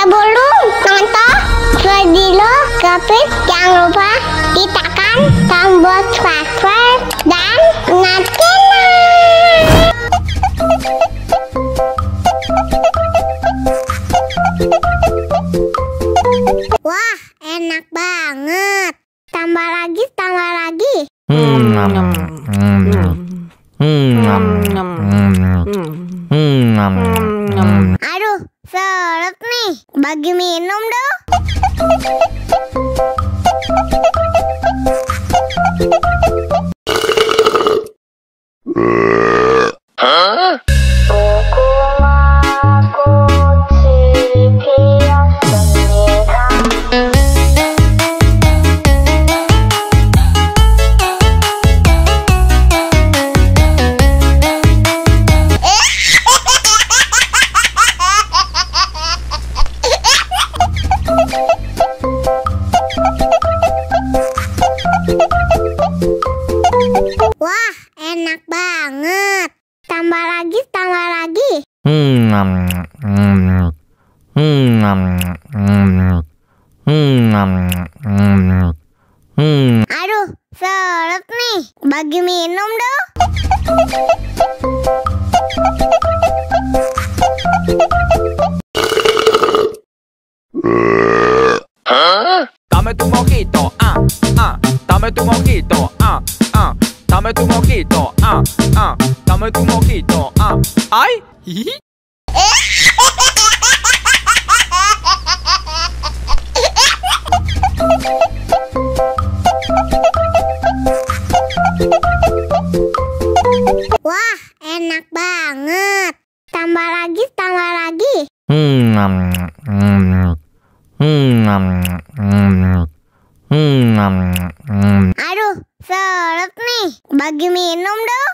Sebelum nonton video Kepit, jangan lupa tekan tombol subscribe dan nyalakan. Wah, enak banget. Tambah lagi, tambah lagi. Aduh, seret nih. Bagi minum dong. Wah, enak banget. Tambah lagi, tambah lagi. Aduh, seret nih. Bagi minum dong. Dame tu mojito, dame tu mojito, dame tu mojito, dame tu mojito, ay, Wah, enak banget. Tambah lagi, tambah lagi. Aduh, seret nih. Bagi minum dong.